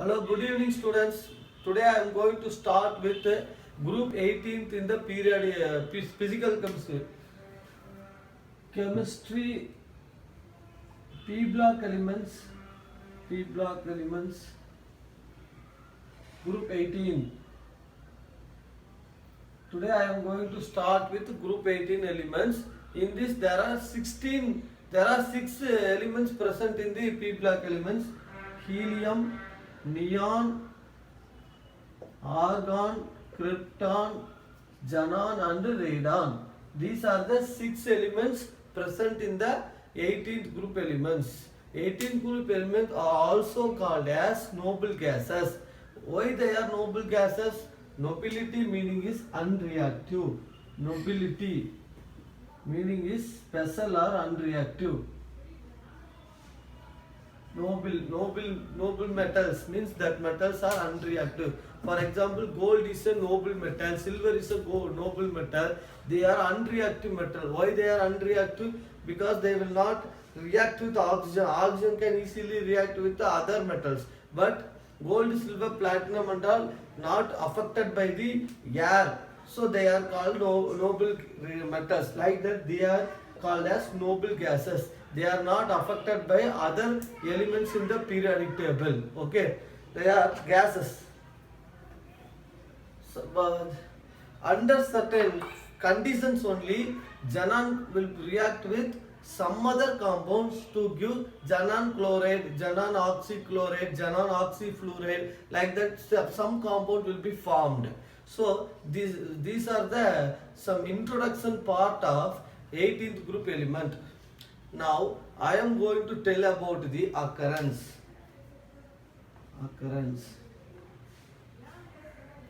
Hello, good evening students. Today I am going to start with group 18th in the period physical chemistry. Chemistry P block elements group 18. Today I am going to start with group 18 elements. In this there are 6 elements present in the P block elements: helium, neon, argon, krypton, xenon and radon. These are the 6 elements present in the 18th group elements. 18th group elements are also called as noble gases. Why they are noble gases? Nobility meaning is unreactive. Nobility meaning is special or unreactive. Noble metals means that metals are unreactive. For example, gold is a noble metal, silver is a noble metal. They are unreactive metal. Why they are unreactive? Because they will not react with oxygen. Oxygen can easily react with the other metals. But gold, silver, platinum and all not affected by the air. So they are called noble metals. Like that they are called as noble gases. They are not affected by other elements in the periodic table. Okay, they are gases. So, under certain conditions only, xenon will react with some other compounds to give xenon chloride, xenon oxychloride, xenon oxyfluoride. Like that, some compound will be formed. So these are the some introduction part of 18th group element. Now I am going to tell about the occurrence.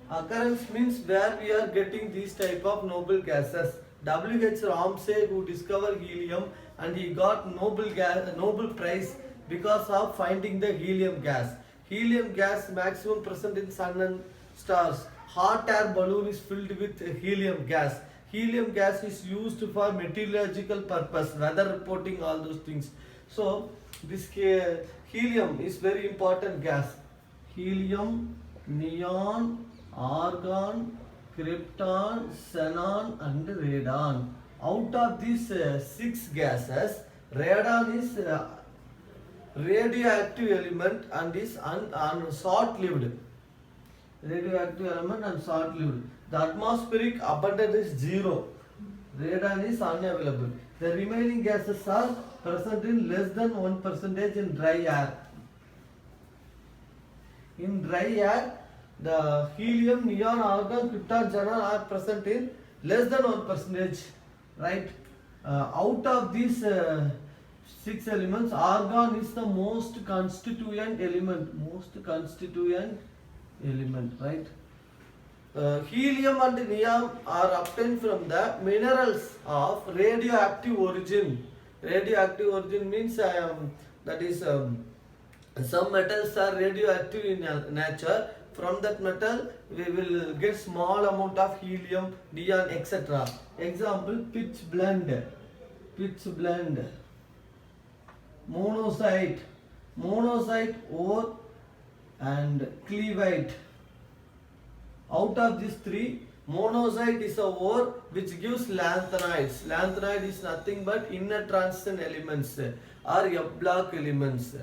Occurrence means where we are getting these type of noble gases. W.H. Ramsay, who discovered helium, and he got Nobel Prize because of finding the helium gas. Helium gas maximum present in sun and stars. Hot air balloon is filled with helium gas. Helium gas is used for meteorological purpose, weather reporting, all those things. So this helium is very important gas. Helium, neon, argon, krypton, xenon and radon. Out of these 6 gases, radon is radioactive element and is short-lived. Radioactive element and short-lived. The atmospheric abundance is 0. Radon is unavailable. The remaining gases are present in less than 1% in dry air. In dry air, the helium, neon, argon, krypton, xenon are present in less than 1%. Right? Out of these 6 elements, argon is the most constituent element. Right? Helium and neon are obtained from the minerals of radioactive origin. Radioactive origin means that is some metals are radioactive in nature. From that metal we will get small amount of helium, neon, etc. Example, pitch blende, monocyte ore and cleveite. Out of these 3, monocyte is a ore which gives lanthanides. Lanthanide is nothing but inner transition elements or F block elements.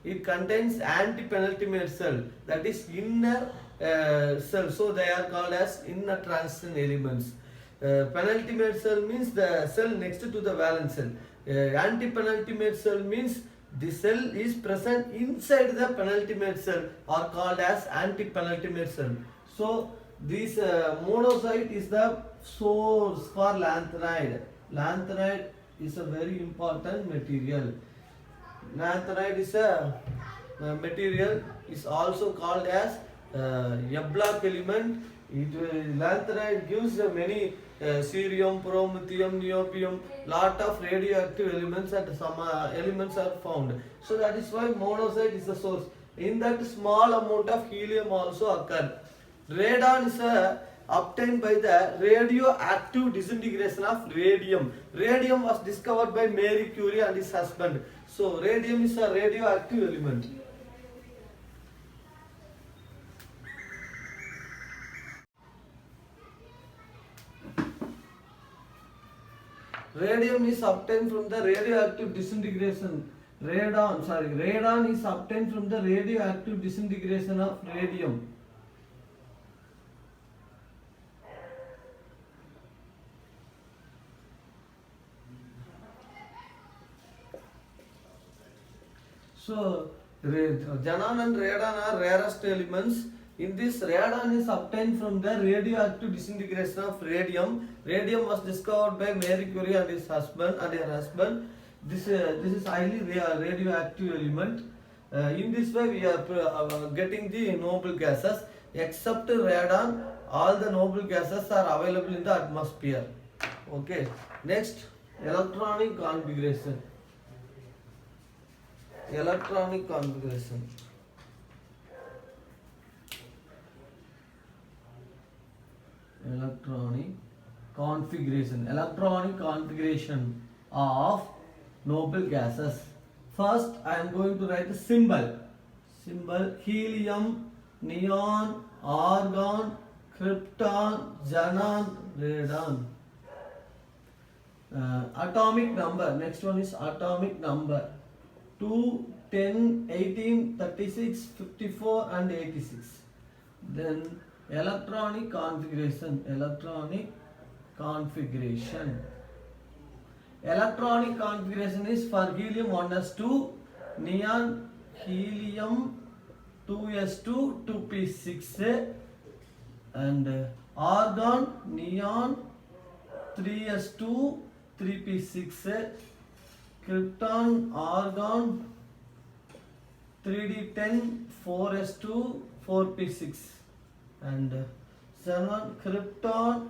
It contains anti-penultimate cell, that is inner cell. So they are called as inner transition elements. Penultimate cell means the cell next to the valence cell. Anti-penultimate cell means the cell is present inside the penultimate cell, are called as anti-penultimate cell. So this monocyte is the source for lanthanide. Lanthanide is a very important material. Lanthanide is a material, is also called as F block element. Lanthanide gives many cerium, promethium, niobium, lot of radioactive elements, and some elements are found. So that is why monocyte is the source. In that, small amount of helium also occur. Radon is obtained by the radioactive disintegration of radium. Radium was discovered by Marie Curie and his husband. So radium is a radioactive element. Radium is obtained from the radioactive disintegration. Radon is obtained from the radioactive disintegration of radium. So, xenon and radon are rarest elements. In this, radon is obtained from the radioactive disintegration of radium. Radium was discovered by Marie Curie and her husband. This is highly radioactive element. In this way, we are getting the noble gases. Except radon, all the noble gases are available in the atmosphere. Okay. Next, electronic configuration. Electronic configuration. Electronic configuration of noble gases. First, I am going to write a symbol. Helium, neon, argon, krypton, xenon, radon. Atomic number. Next one is atomic number. 2, 10, 18, 36, 54 and 86. Then electronic configuration. Electronic configuration is for helium 1s2, neon helium 2s2 2p6, and argon neon 3s2 3p6, krypton argon 3d10 4s2 4p6, and xenon krypton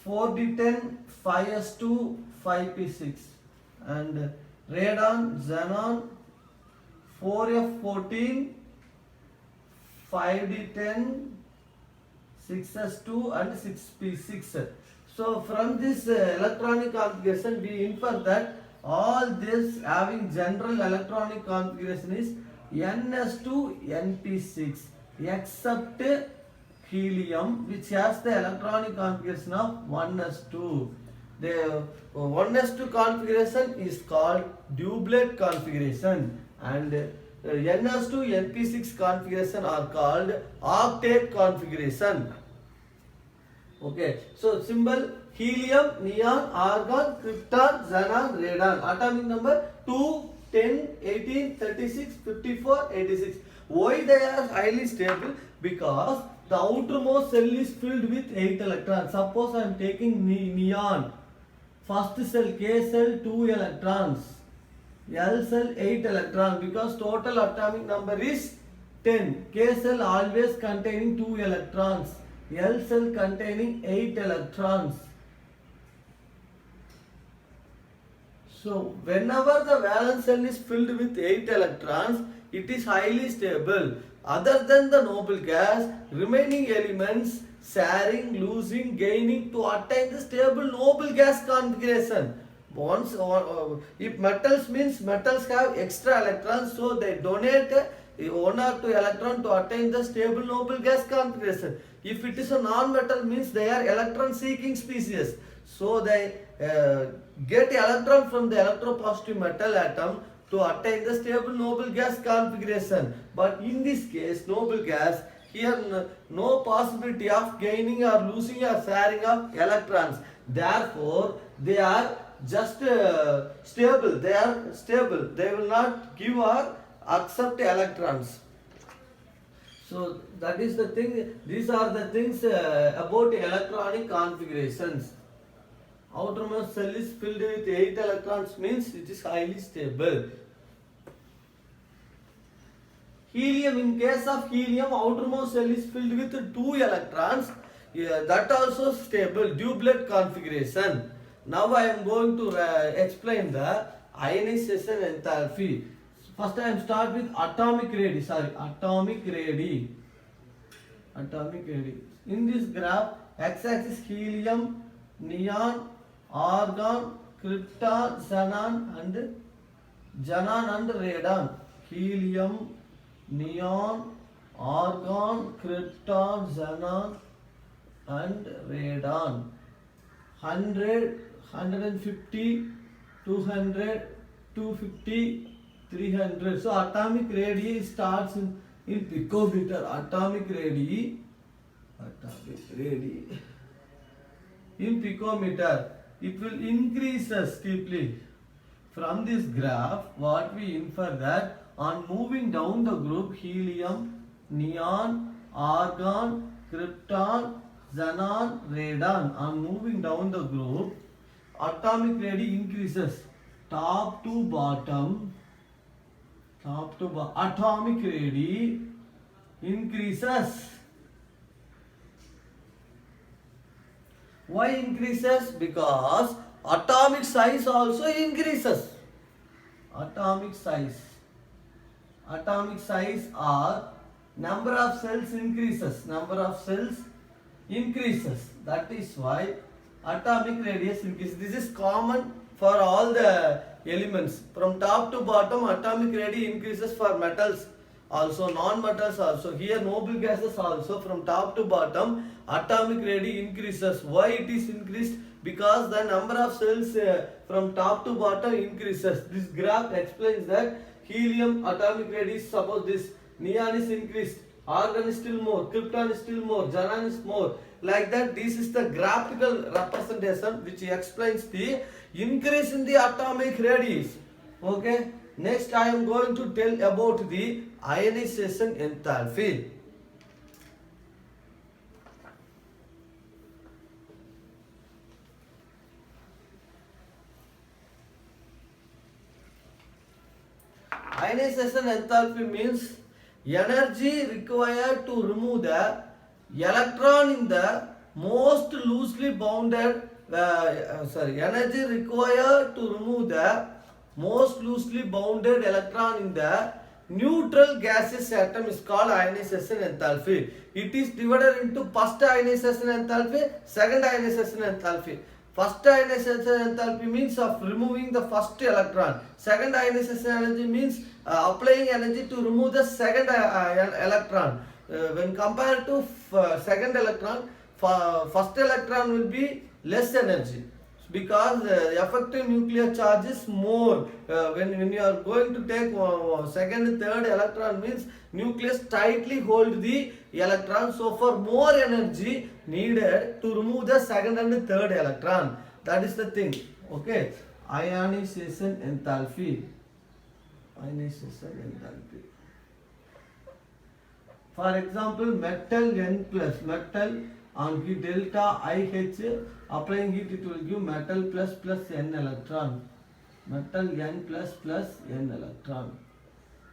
4d10 5s2 5p6, and radon xenon 4f14 5d10 6s2 and 6p6. So from this electronic configuration we infer that all this having general electronic configuration is ns2 np6 except helium, which has the electronic configuration of 1s2. The 1s2 configuration is called doublet configuration, and ns2 np6 configuration are called octet configuration. Okay, so symbol helium, neon, argon, krypton, xenon, radon. Atomic number 2, 10, 18, 36, 54, 86. Why they are highly stable? Because the outermost cell is filled with 8 electrons. Suppose I am taking neon. First cell K cell 2 electrons. L cell 8 electrons, because total atomic number is 10. K cell always containing 2 electrons. L cell containing 8 electrons. So whenever the valence shell is filled with 8 electrons, it is highly stable. Other than the noble gas, remaining elements sharing, losing, gaining to attain the stable noble gas configuration. Bonds, if metals means metals have extra electrons, so they donate 1 or 2 electron to attain the stable noble gas configuration. If it is a non-metal means they are electron seeking species, so they get electron from the electropositive metal atom to attain the stable noble gas configuration. But in this case, noble gas, here no possibility of gaining or losing or sharing of electrons. Therefore, they are just stable. They are stable. They will not give or accept electrons. So that is the thing. These are the things about electronic configurations. Outermost cell is filled with 8 electrons means it is highly stable. Helium, in case of helium, outermost cell is filled with 2 electrons. That also stable, doublet configuration. Now I am going to explain the ionization enthalpy. First I am start with atomic radii. Atomic radii. In this graph, x-axis helium, neon, argon, krypton, xenon and radon. Helium, neon, argon, krypton, xenon and radon. 100, 150, 200, 250, 300. So atomic radii starts in picometer. Atomic radii in picometer. It will increase steeply. From this graph, what we infer that on moving down the group helium, neon, argon, krypton, xenon, radon, on moving down the group, atomic radii increases top to bottom. Atomic radii increases. Why increases? Because atomic size also increases. Atomic size or number of cells increases. That is why atomic radius increases. This is common for all the elements. From top to bottom, atomic radius increases for metals also, non-metals also. Here noble gases also, from top to bottom, atomic radius increases. Why it is increased? Because the number of cells from top to bottom increases. This graph explains that helium atomic radius, suppose this, neon is increased, argon is still more, krypton is still more, xenon is more. Like that, this is the graphical representation which explains the increase in the atomic radius. Okay. Next, I am going to tell about the ionization enthalpy. Ionization enthalpy means energy required to remove the electron in the most loosely bounded energy required to remove the most loosely bounded electron in the neutral gaseous atom is called ionization enthalpy. It is divided into first ionization enthalpy, second ionization enthalpy. First ionization enthalpy means of removing the first electron. Second ionization energy means applying energy to remove the second electron. When compared to second electron, first electron will be less energy, because the effective nuclear charge is more. When you are going to take second, third electron, means nucleus tightly hold the electron. So for more energy needed to remove the second and third electron. That is the thing. Okay. Ionization enthalpy. For example, metal N plus, metal on heat delta IH, applying heat, it will give metal plus N electron. Metal N plus N electron.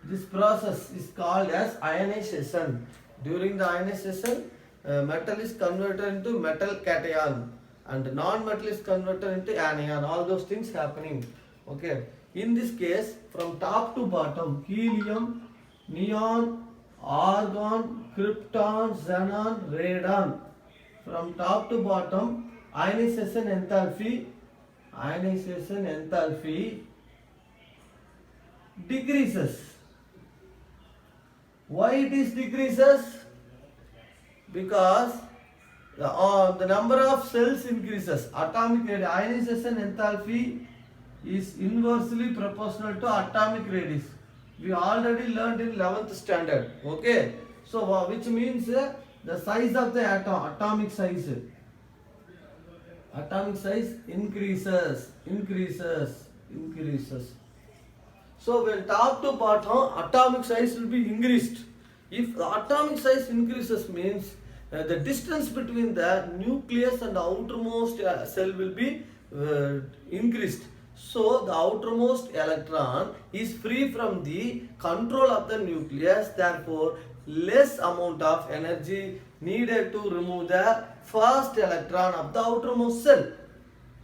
This process is called as ionization. During the ionization, metal is converted into metal cation and non-metal is converted into anion. All those things happening. Okay. In this case, from top to bottom, helium, neon, argon, krypton, xenon, radon. From top to bottom, ionization enthalpy decreases. Why it is decreases? Because the number of cells increases. Atomic ionization enthalpy is inversely proportional to atomic radius. We already learned in 11th standard. Okay. So which means the size of the atom, atomic size increases. So when top to bottom, atomic size will be increased. If the atomic size increases, means the distance between the nucleus and the outermost cell will be increased. So the outermost electron is free from the control of the nucleus. Therefore, less amount of energy needed to remove the first electron of the outermost cell.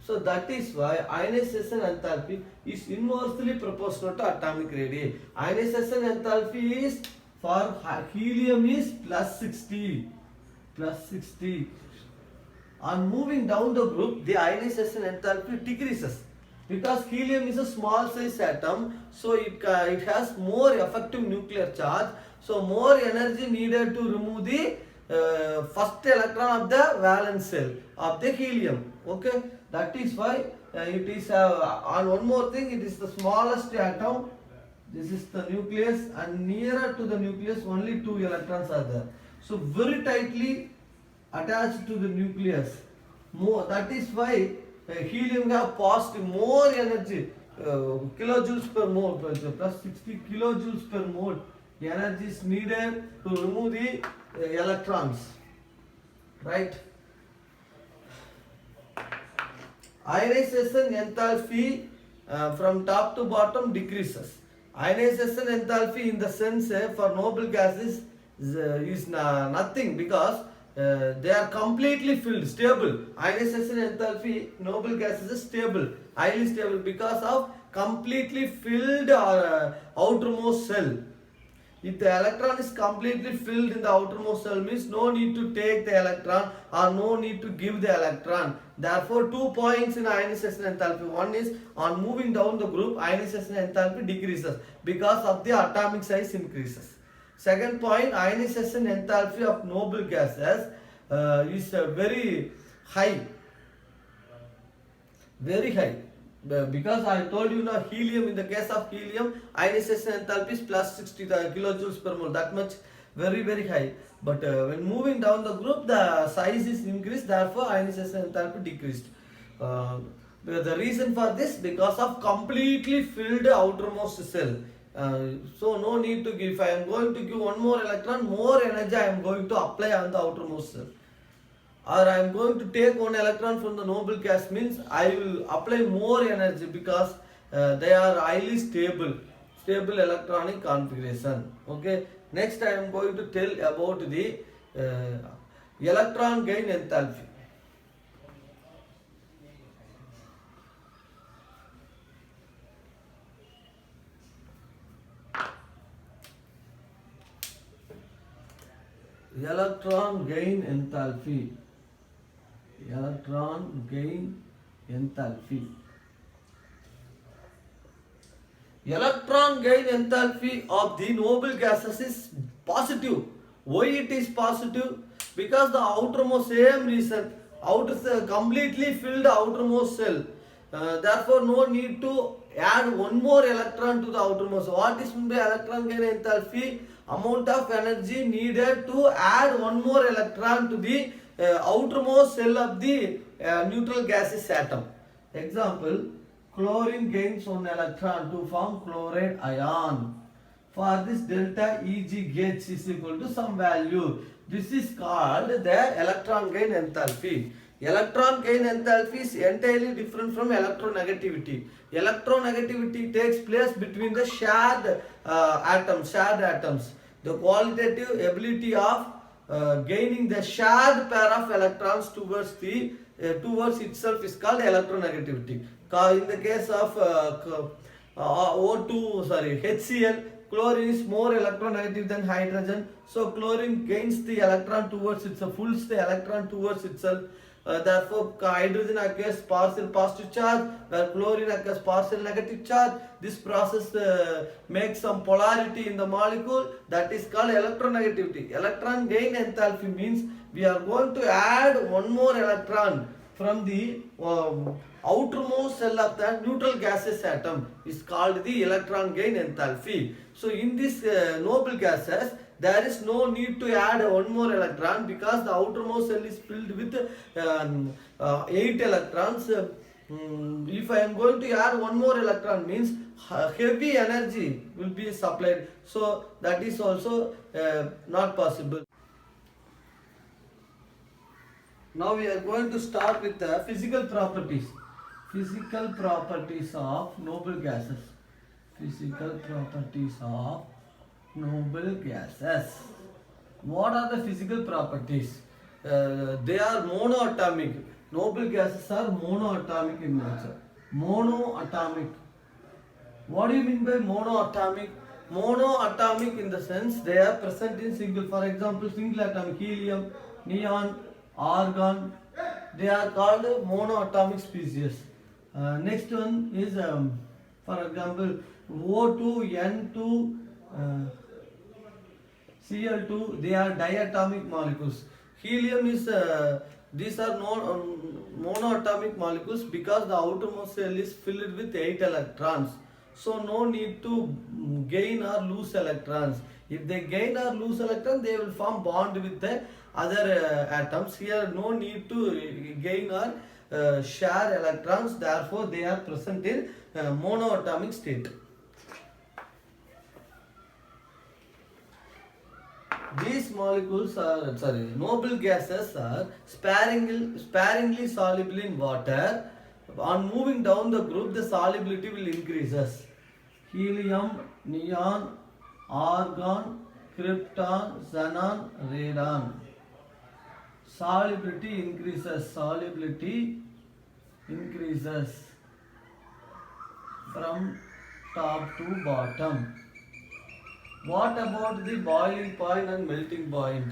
So that is why ionization enthalpy is inversely proportional to atomic radii. Ionization enthalpy is for helium is plus 60. On moving down the group, the ionization enthalpy decreases. Because helium is a small size atom, so it has more effective nuclear charge. So more energy needed to remove the first electron of the valence shell of the helium. Okay, that is why it is and one more thing, it is the smallest atom. This is the nucleus, and nearer to the nucleus only 2 electrons are there. So very tightly attached to the nucleus. More, that is why helium have passed more energy, kilojoules per mole, plus 60 kilojoules per mole energy is needed to remove the electrons, right? Ionization enthalpy from top to bottom decreases. Ionization enthalpy in the sense for noble gases is nothing, because they are completely filled, stable. Ionization enthalpy noble gases is stable, highly stable, because of completely filled outermost shell. If the electron is completely filled in the outermost shell, means no need to take the electron or no need to give the electron. Therefore, 2 points in ionization enthalpy. One is on moving down the group, ionization enthalpy decreases because of the atomic size increases. Second point, ionization enthalpy of noble gases is very high. Very high. Because I told you now, helium, in the case of helium, ionization enthalpy is plus 60 kilojoules per mole, that much, very very high. But when moving down the group, the size is increased, therefore ionization enthalpy decreased. The reason for this, because of completely filled outermost shell. So no need to give. If I am going to give one more electron, more energy I am going to apply on the outermost shell. Or I am going to take one electron from the noble gas, means I will apply more energy, because they are highly stable electronic configuration. Okay, next I am going to tell about the electron gain enthalpy. Electron gain enthalpy. Electron gain enthalpy. Electron gain enthalpy of the noble gases is positive. Why it is positive? Because the outermost, same reason, completely filled outermost shell. Therefore, no need to add one more electron to the outermost. What is meant by electron gain enthalpy? Amount of energy needed to add one more electron to the outermost shell of the neutral gaseous atom. Example, chlorine gains one electron to form chloride ion. For this, delta Eg gauge is equal to some value. This is called the electron gain enthalpy. Electron gain enthalpy is entirely different from electronegativity. Electronegativity takes place between the shared atoms. The qualitative ability of gaining the shared pair of electrons towards itself is called electronegativity. In the case of HCl, chlorine is more electronegative than hydrogen. So chlorine gains the electron towards itself, pulls the electron towards itself. Therefore, hydrogen occurs partial positive charge, where chlorine occurs partial negative charge. This process makes some polarity in the molecule, that is called electronegativity. Electron gain enthalpy means we are going to add one more electron from the outermost shell of the neutral gaseous atom, is called the electron gain enthalpy. So in this noble gases, there is no need to add one more electron, because the outermost shell is filled with 8 electrons. If I am going to add one more electron, means heavy energy will be supplied. So that is also not possible. Now we are going to start with the physical properties. Physical properties of noble gases. Physical properties of noble gases. What are the physical properties? They are monoatomic. Noble gases are monoatomic in nature. Monoatomic. What do you mean by monoatomic? Monoatomic in the sense they are present in single. For example, single atomic, helium, neon, argon. They are called monoatomic species. Next one is, for example, O2, N2, Cl2. They are diatomic molecules. Helium is, these are monoatomic molecules because the outermost shell is filled with 8 electrons. So no need to gain or lose electrons. If they gain or lose electrons, they will form bond with the other atoms. Here no need to gain or share electrons. Therefore, they are present in monoatomic state. These molecules are, noble gases are sparingly soluble in water. On moving down the group, the solubility will increases. Helium, neon, argon, krypton, xenon, radon. Solubility increases. Solubility increases from top to bottom. What about the boiling point and melting point?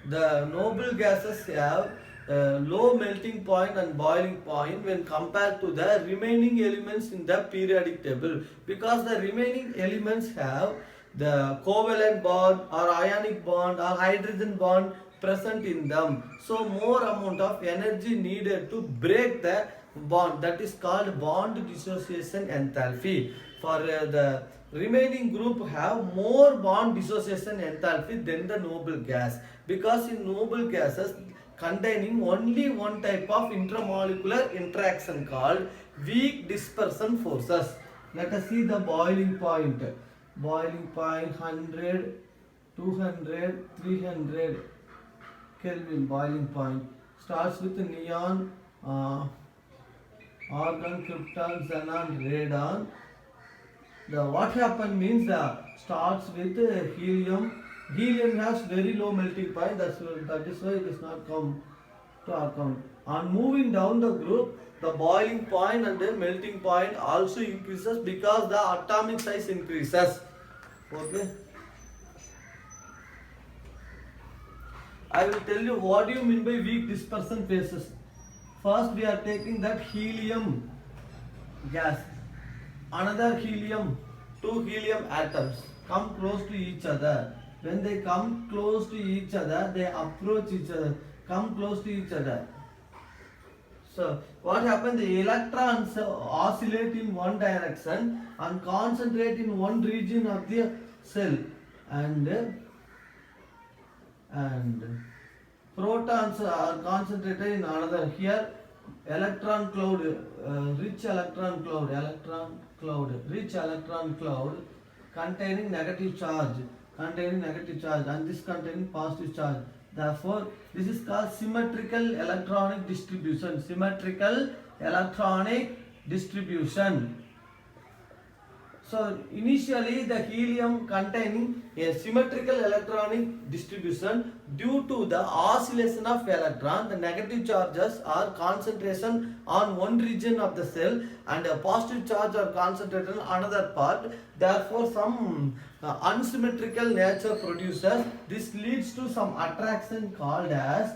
The noble gases have low melting point and boiling point when compared to the remaining elements in the periodic table, because the remaining elements have the covalent bond or ionic bond or hydrogen bond present in them. So more amount of energy needed to break the bond, that is called bond dissociation enthalpy. For the remaining group have more bond dissociation enthalpy than the noble gas, because in noble gases containing only one type of intramolecular interaction called weak dispersion forces. Let us see the boiling point. Boiling point 100, 200, 300 Kelvin. Boiling point starts with neon, argon, krypton, xenon, radon. What happened means starts with helium. Helium has very low melting point. That is why it is not come to account. On moving down the group, the boiling point and the melting point also increases because the atomic size increases. Okay. I will tell you what do you mean by weak dispersion phases. First, we are taking that helium gas. Another helium, two helium atoms come close to each other. When they come close to each other, they approach each other, come close to each other. So what happens? The electrons oscillate in one direction and concentrate in one region of the cell, and protons are concentrated in another. Here electron cloud, rich electron cloud containing negative charge, and this containing positive charge. Therefore, this is called symmetrical electronic distribution. So initially the helium containing a symmetrical electronic distribution due to the oscillation of electron. The negative charges are concentration on one region of the cell and a positive charge are concentrated on another part. Therefore, some unsymmetrical nature produces. This leads to some attraction called as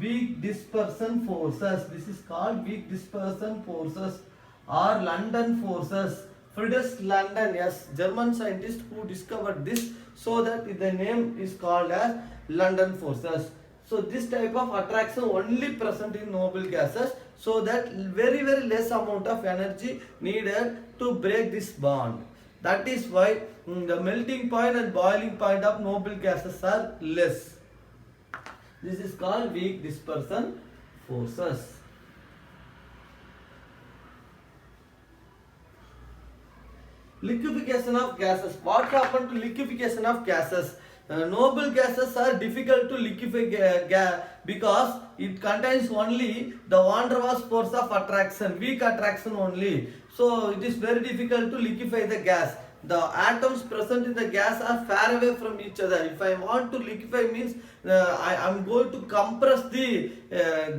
weak dispersion forces. This is called weak dispersion forces or London forces. Friedrich London, yes, German scientist who discovered this, so that the name is called as London forces. So this type of attraction only present in noble gases, so that very less amount of energy needed to break this bond. That is why the melting point and boiling point of noble gases are less. This is called weak dispersion forces. Liquefaction of gases. What happened to liquefaction of gases? Noble gases are difficult to liquefy because it contains only the van der Waals force of attraction, weak attraction only. So it is very difficult to liquefy the gas. The atoms present in the gas are far away from each other. If I want to liquefy means I am going to compress the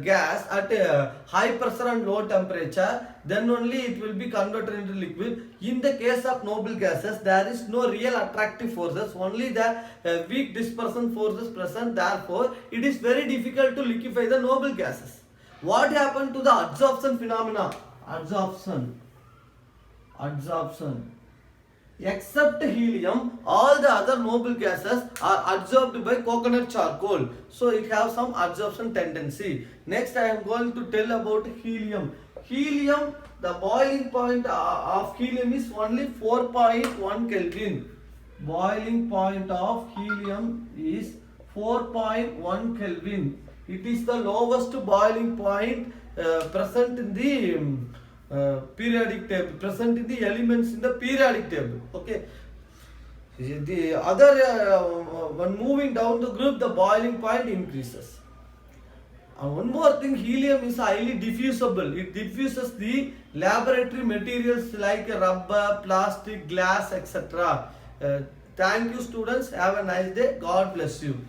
gas at a high pressure and low temperature, then only it will be converted into liquid. In the case of noble gases, there is no real attractive forces, only the weak dispersion forces present. Therefore, it is very difficult to liquefy the noble gases. What happened to the adsorption phenomena? Adsorption. Except helium, all the other noble gases are absorbed by coconut charcoal. So it has some absorption tendency. Next I am going to tell about helium. Helium, the boiling point of helium is only 4.1 Kelvin. Boiling point of helium is 4.1 Kelvin. It is the lowest boiling point present in the periodic table, present in the elements in the periodic table. Okay. The other when moving down the group, the boiling point increases. And one more thing, helium is highly diffusible. It diffuses the laboratory materials like rubber, plastic, glass, etc. Thank you, students. Have a nice day. God bless you.